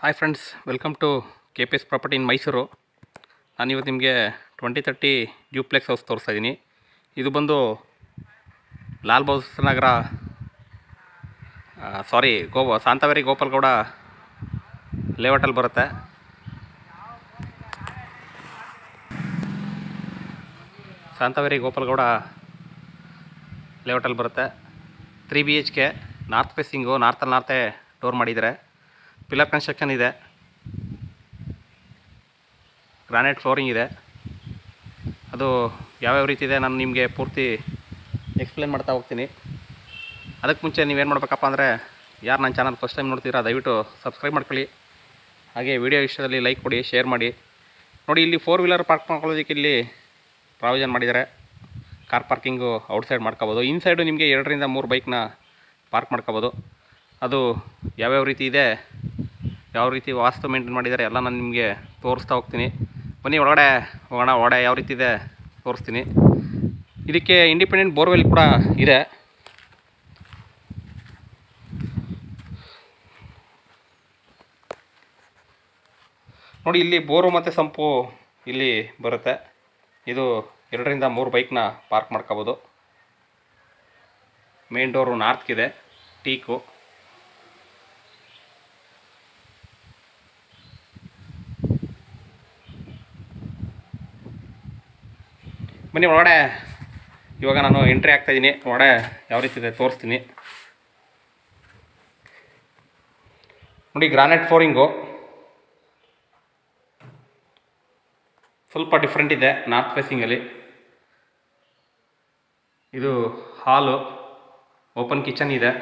Hi friends, welcome to KPS property in Mysuru. ನಾನಿವತ್ತು ನಿಮಗೆ 2030 duplex house ತೋರಿಸ್ತಾ ಇದ್ದೀನಿ. ಇದು ಬಂದು ಲಾಲ್ ಬಹದ್ದೂರ್ ನಗರ ಶಾಂತವೇರಿ ಗೋಪಾಲ್ಗೌಡ ಲೇಔಟಲ್ಲಿ ಬರುತ್ತೆ. ಶಾಂತವೇರಿ ಗೋಪಾಲ್ಗೌಡ ಲೇಔಟಲ್ಲಿ ಬರುತ್ತೆ. 3 BHK, ನಾರ್ತ್ ಫೇಸಿಂಗು, ನಾರ್ತೆ ಡೋರ್ ಮಾಡಿದ್ದಾರೆ. ಪಿಲ್ಲರ್ ಕನ್ಸ್ಟ್ರಕ್ಷನ್ ಇದೆ, ಗ್ರಾನೈಟ್ ಫ್ಲೋರಿಂಗ್ ಇದೆ. ಅದು ಯಾವ್ಯಾವ ರೀತಿ ಇದೆ ನಾನು ನಿಮಗೆ ಪೂರ್ತಿ ಎಕ್ಸ್ಪ್ಲೇನ್ ಮಾಡ್ತಾ ಹೋಗ್ತೀನಿ. ಅದಕ್ಕೆ ಮುಂಚೆ ನೀವೇನು ಮಾಡಬೇಕಪ್ಪ ಅಂದರೆ, ಯಾರು ನನ್ನ ಚಾನಲ್ ಫಸ್ಟ್ ಟೈಮ್ ನೋಡ್ತೀರಾ ದಯವಿಟ್ಟು ಸಬ್ಸ್ಕ್ರೈಬ್ ಮಾಡ್ಕೊಳ್ಳಿ. ಹಾಗೆ ವಿಡಿಯೋ ಇಷ್ಟದಲ್ಲಿ ಲೈಕ್ ಕೊಡಿ, ಶೇರ್ ಮಾಡಿ. ನೋಡಿ, ಇಲ್ಲಿ 4 ವೀಲರ್ ಪಾರ್ಕ್ ಮಾಡ್ಕೊಳ್ಳೋದಕ್ಕೆ ಇಲ್ಲಿ ಪ್ರಾವಿಷನ್ ಮಾಡಿದ್ದಾರೆ. ಕಾರ್ ಪಾರ್ಕಿಂಗು ಔಟ್ಸೈಡ್ ಮಾಡ್ಕೋಬೋದು. ಇನ್ಸೈಡು ನಿಮಗೆ 2 ರಿಂದ 3 ಬೈಕ್ನ ಪಾರ್ಕ್ ಮಾಡ್ಕೋಬೋದು. ಅದು ಯಾವ್ಯಾವ ರೀತಿ ಇದೆ, ಯಾವ ರೀತಿ ವಾಸ್ತು ಮೇಂಟೈನ್ ಮಾಡಿದ್ದಾರೆ ಎಲ್ಲ ನಾನು ನಿಮಗೆ ತೋರಿಸ್ತಾ ಹೋಗ್ತೀನಿ. ಬನ್ನಿ ಒಳಗಡೆ ಹೋಗೋಣ. ಒಳಗಡೆ ಯಾವ ರೀತಿ ಇದೆ ತೋರಿಸ್ತೀನಿ. ಇದಕ್ಕೆ ಇಂಡಿಪೆಂಡೆಂಟ್ ಬೋರ್ವೆಲ್ ಕೂಡ ಇದೆ. ನೋಡಿ, ಇಲ್ಲಿ ಬೋರು ಮತ್ತು ಸಂಪು ಇಲ್ಲಿ ಬರುತ್ತೆ. ಇದು 2 ರಿಂದ 3 ಬೈಕ್ನ ಪಾರ್ಕ್ ಮಾಡ್ಕೋಬೋದು. ಮೇನ್ ಡೋರು ನಾರ್ತ್ಗಿದೆ, ಟೀಕು. ಬನ್ನಿ ಒಳಗಡೆ ಇವಾಗ ನಾನು ಎಂಟ್ರಿ ಆಗ್ತಾಯಿದ್ದೀನಿ. ಒಳಗಡೆ ಯಾವ ರೀತಿ ಇದೆ ತೋರಿಸ್ತೀನಿ. ನೋಡಿ, ಗ್ರಾನೈಟ್ ಫ್ಲೋರಿಂಗು ಸ್ವಲ್ಪ ಡಿಫ್ರೆಂಟ್ ಇದೆ ನಾರ್ತ್ ಫೇಸಿಂಗಲ್ಲಿ. ಇದು ಹಾಲು, ಓಪನ್ ಕಿಚನ್ ಇದೆ.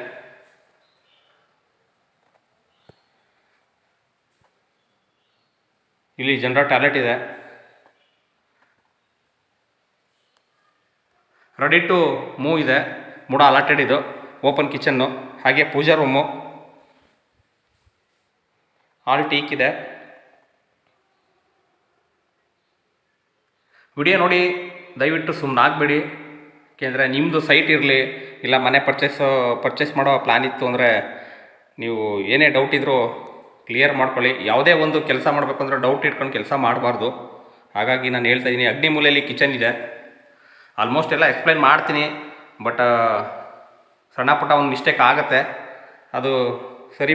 ಇಲ್ಲಿ ಜನರಲ್ ಟಾಯ್ಲೆಟ್ ಇದೆ. ರೆಡಿ ಟು ಮೂವ್ ಇದೆ. ಮೂಡ ಅಲಾಟೆಡ್ ಇದು. ಓಪನ್ ಕಿಚನ್ನು, ಹಾಗೆ ಪೂಜಾ ರೂಮು, ಹಾಲ್ ಟೀಕ್ ಇದೆ. ವಿಡಿಯೋ ನೋಡಿ ದಯವಿಟ್ಟು ಸುಮ್ಮನೆ ಆಗಬೇಡಿ. ಏಕೆಂದರೆ ನಿಮ್ಮದು ಸೈಟ್ ಇರಲಿ, ಇಲ್ಲ ಮನೆ ಪರ್ಚೇಸ್ ಮಾಡೋ ಪ್ಲ್ಯಾನ್ ಇತ್ತು ಅಂದರೆ ನೀವು ಏನೇ ಡೌಟ್ ಇದ್ದರೂ ಕ್ಲಿಯರ್ ಮಾಡ್ಕೊಳ್ಳಿ. ಯಾವುದೇ ಒಂದು ಕೆಲಸ ಮಾಡಬೇಕು ಅಂದರೆ ಡೌಟ್ ಇಟ್ಕೊಂಡು ಕೆಲಸ ಮಾಡಬಾರ್ದು. ಹಾಗಾಗಿ ನಾನು ಹೇಳ್ತಾ ಇದ್ದೀನಿ. ಅಗ್ನಿ ಮೂಲೆಯಲ್ಲಿ ಕಿಚನ್ ಇದೆ. ಆಲ್ಮೋಸ್ಟ್ ಎಲ್ಲ ಎಕ್ಸ್ಪ್ಲೈನ್ ಮಾಡ್ತೀನಿ, ಬಟ್ ಸಣ್ಣ ಪುಟ್ಟ ಒಂದು ಮಿಸ್ಟೇಕ್ ಆಗುತ್ತೆ. ಅದು ಸರಿ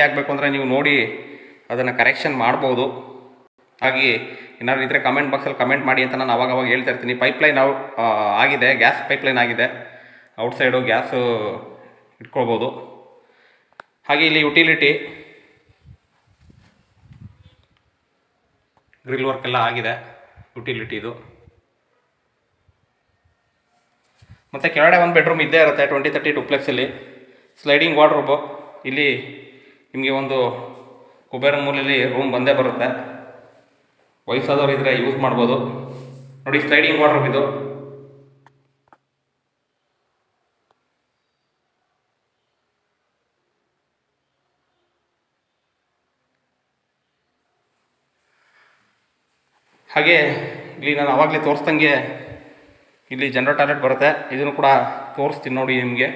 ಆಗಬೇಕು ಅಂದರೆ ನೀವು ನೋಡಿ ಅದನ್ನು ಕರೆಕ್ಷನ್ ಮಾಡ್ಬೋದು. ಹಾಗಾಗಿ ಏನಾದ್ರು ಇದ್ದರೆ ಕಮೆಂಟ್ ಬಾಕ್ಸಲ್ಲಿ ಕಮೆಂಟ್ ಮಾಡಿ ಅಂತ ನಾನು ಅವಾಗವಾಗ ಹೇಳ್ತಾ ಇರ್ತೀನಿ. ಪೈಪ್ಲೈನ್ ಆಗಿದೆ, ಗ್ಯಾಸ್ ಪೈಪ್ಲೈನ್ ಆಗಿದೆ. ಔಟ್ಸೈಡು ಗ್ಯಾಸು ಇಟ್ಕೊಳ್ಬೋದು. ಹಾಗೆ ಇಲ್ಲಿ ಯುಟಿಲಿಟಿ ಗ್ರಿಲ್ ವರ್ಕ್ ಎಲ್ಲ ಆಗಿದೆ. ಯುಟಿಲಿಟಿ ಇದು. ಮತ್ತು ಕೆಳಗಡೆ ಒಂದು ಬೆಡ್ರೂಮ್ ಇದ್ದೇ ಇರುತ್ತೆ 2030 ಡುಪ್ಲೆಕ್ಸಲ್ಲಿ. Sliding wardrobe. ಇಲ್ಲಿ ನಿಮಗೆ ಒಂದು ಕುಬೇರ ಮೂಲೆಯಲ್ಲಿ ರೂಮ್ ಬಂದೇ ಬರುತ್ತೆ. ವಯಸ್ಸಾದವರು ಇದ್ದರೆ ಯೂಸ್ ಮಾಡ್ಬೋದು. ನೋಡಿ, ಸ್ಲೈಡಿಂಗ್ ವಾರ್ಡ್ರೋಬ್ ಇದು. ಹಾಗೆ ಇಲ್ಲಿ ನಾನು ಆವಾಗಲೇ ತೋರಿಸ್ದಂಗೆ ಇಲ್ಲಿ ಜನರಲ್ ಟಾಯ್ಲೆಟ್ ಬರುತ್ತೆ. ಇದನ್ನು ಕೂಡ ತೋರಿಸ್ತೀನಿ ನೋಡಿ ನಿಮಗೆ.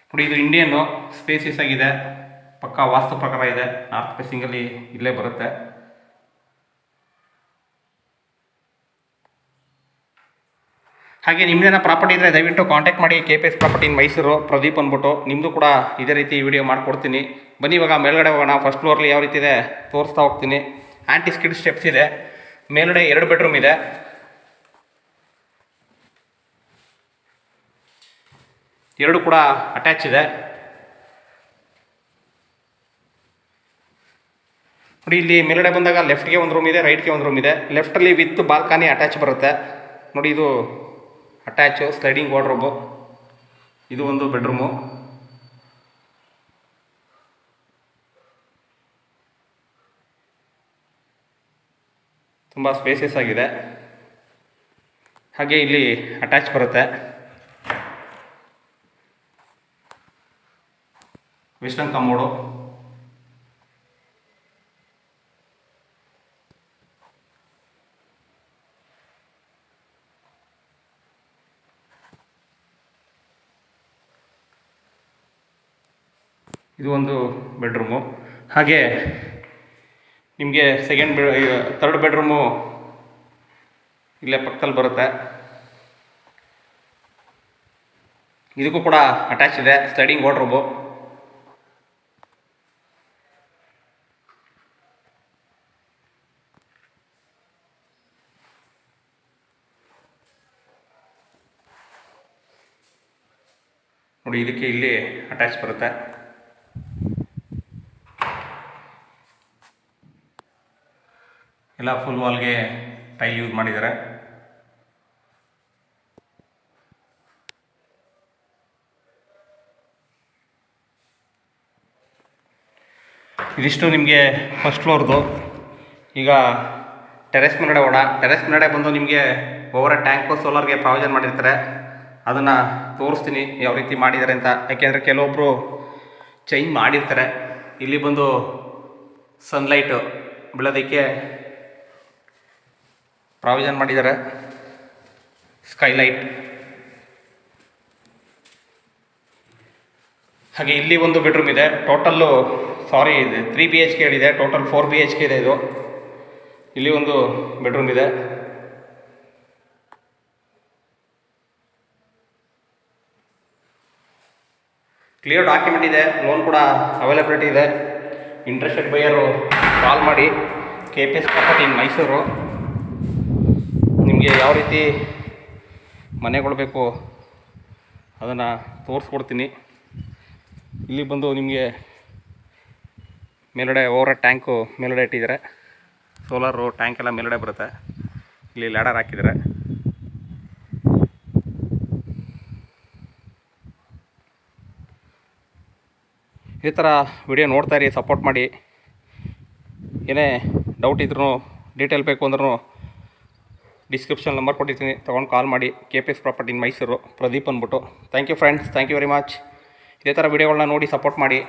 ನೋಡಿ, ಇದು ಇಂಡಿಯನ್ನು ಸ್ಪೇಸಿಯಸ್ ಆಗಿದೆ, ಪಕ್ಕಾ ವಾಸ್ತು ಪ್ರಕಾರ ಇದೆ. ನಾರ್ತ್ ಫೇಸಿಂಗಲ್ಲಿ ಇಲ್ಲೇ ಬರುತ್ತೆ. ಹಾಗೆ ನಿಮ್ಮದೇನೋ ಪ್ರಾಪರ್ಟಿ ಇದ್ದರೆ ದಯವಿಟ್ಟು ಕಾಂಟ್ಯಾಕ್ಟ್ ಮಾಡಿ. KPS property in Mysuru, Pradeep ಅಂದ್ಬಿಟ್ಟು. ನಿಮ್ಮದು ಕೂಡ ಇದೇ ರೀತಿ ವಿಡಿಯೋ ಮಾಡಿಕೊಡ್ತೀನಿ. ಬನ್ನಿ ಇವಾಗ ಮೇಲ್ಗಡೆ ಹೋಗೋಣ. ಫಸ್ಟ್ ಫ್ಲೋರ್ಲಿ ಯಾವ ರೀತಿ ಇದೆ ತೋರಿಸ್ತಾ ಹೋಗ್ತೀನಿ. ಆಂಟಿ ಸ್ಕಿಡ್ ಸ್ಟೆಪ್ಸ್ ಇದೆ. ಮೇಲ್ಗಡೆ 2 ಬೆಡ್ರೂಮ್ ಇದೆ. ಎರಡು ಕೂಡ ಅಟ್ಯಾಚ್ ಇದೆ. ನೋಡಿ, ಇಲ್ಲಿ ಮೇಲ್ಗಡೆ ಬಂದಾಗ ಲೆಫ್ಟ್ಗೆ ಒಂದು ರೂಮ್ ಇದೆ, ರೈಟ್ಗೆ ಒಂದು ರೂಮ್ ಇದೆ. ಲೆಫ್ಟಲ್ಲಿ ವಿತ್ ಬಾಲ್ಕನಿ ಅಟ್ಯಾಚ್ ಬರುತ್ತೆ. ನೋಡಿ, ಇದು ಅಟ್ಯಾಚು ಸ್ಲೈಡಿಂಗ್ ವಾರ್ಡ್ರೋಬು. ಇದು ಒಂದು ಬೆಡ್ರೂಮು. ತುಂಬ ಸ್ಪೇಸಿಯಸ್ ಆಗಿದೆ. ಹಾಗೆ ಇಲ್ಲಿ ಅಟ್ಯಾಚ್ ಬರುತ್ತೆ. Western commode. ಇದು ಒಂದು ಬೆಡ್ರೂಮು. ಹಾಗೆ ನಿಮಗೆ ಥರ್ಡ್ ಬೆಡ್ರೂಮು ಇಲ್ಲೇ ಪಕ್ಕದಲ್ಲಿ ಬರುತ್ತೆ. ಇದಕ್ಕೂ ಕೂಡ ಅಟ್ಯಾಚ್ ಇದೆ ಸ್ಲೈಡಿಂಗ್ ವಾರ್ಡ್ರೋಬು. ನೋಡಿ, ಇದಕ್ಕೆ ಇಲ್ಲಿ ಅಟ್ಯಾಚ್ ಬರುತ್ತೆ. ಎಲ್ಲ ಫುಲ್ ವಾಲ್ಗೆ ಟೈಲ್ ಯೂಸ್ ಮಾಡಿದ್ದಾರೆ. ಇದಿಷ್ಟು ನಿಮಗೆ ಫಸ್ಟ್ ಫ್ಲೋರ್ದು. ಈಗ ಟೆರೆಸ್ ಮೇಲ್ಗಡೆ ಬಂದು ನಿಮಗೆ ಓವರ್ ಟ್ಯಾಂಕು ಸೋಲಾರ್ಗೆ ಪ್ರಾವಿಷನ್ ಮಾಡಿರ್ತಾರೆ. ಅದನ್ನು ತೋರಿಸ್ತೀನಿ ಯಾವ ರೀತಿ ಮಾಡಿದ್ದಾರೆ ಅಂತ. ಯಾಕೆಂದರೆ ಕೆಲವೊಬ್ಬರು ಚೇಂಜ್ ಮಾಡಿರ್ತಾರೆ. ಇಲ್ಲಿ ಬಂದು ಸನ್ಲೈಟು ಬೀಳೋದಕ್ಕೆ ಪ್ರಾವಿಷನ್ ಮಾಡಿದ್ದಾರೆ, ಸ್ಕೈಲೈಟ್. ಹಾಗೆ ಇಲ್ಲಿ ಒಂದು ಬೆಡ್ರೂಮ್ ಇದೆ. ಟೋಟಲ್ಲು ಇದೆ 3 BHK ಇದೆ. ಟೋಟಲ್ 4 BHK ಇದೆ ಇದು. ಇಲ್ಲಿ ಒಂದು ಬೆಡ್ರೂಮ್ ಇದೆ. ಕ್ಲಿಯರ್ ಡಾಕ್ಯುಮೆಂಟ್ ಇದೆ. ಲೋನ್ ಕೂಡ ಅವೈಲಬಿಲಿಟಿ ಇದೆ. ಇಂಟ್ರೆಸ್ಟೆಡ್ ಬೈಯರು ಕಾಲ್ ಮಾಡಿ. KPS property in Mysuru. ನಿಮಗೆ ಯಾವ ರೀತಿ ಮನೆಗಳು ಬೇಕು ಅದನ್ನು ತೋರಿಸ್ಕೊಡ್ತೀನಿ. ಇಲ್ಲಿ ಬಂದು ನಿಮಗೆ ಮೇಲ್ಗಡೆ ಓವರ್ ಟ್ಯಾಂಕು ಮೇಲ್ಗಡೆ ಇಟ್ಟಿದ್ದಾರೆ. ಸೋಲಾರು ಟ್ಯಾಂಕ್ ಎಲ್ಲ ಮೇಲ್ಗಡೆ ಬರುತ್ತೆ. ಇಲ್ಲಿ ಲ್ಯಾಡರ್ ಹಾಕಿದ್ದಾರೆ. ಈ ಥರ ವಿಡಿಯೋ ನೋಡ್ತಾ ಇರಿ, ಸಪೋರ್ಟ್ ಮಾಡಿ. ಏನೇ ಡೌಟ್ ಇದ್ರೂ ಡೀಟೇಲ್ ಬೇಕು ಅಂದ್ರೂ ಡಿಸ್ಕ್ರಿಪ್ಷನ್ ನಂಬರ್ ಕೊಟ್ಟಿರ್ತೀನಿ, ತೊಗೊಂಡು ಕಾಲ್ ಮಾಡಿ. KPS property in Mysuru, Pradeep ಅಂದ್ಬಿಟ್ಟು. Thank you friends, thank you very much. ಇದೇ ಥರ ವಿಡಿಯೋಗಳನ್ನ ನೋಡಿ ಸಪೋರ್ಟ್ ಮಾಡಿ.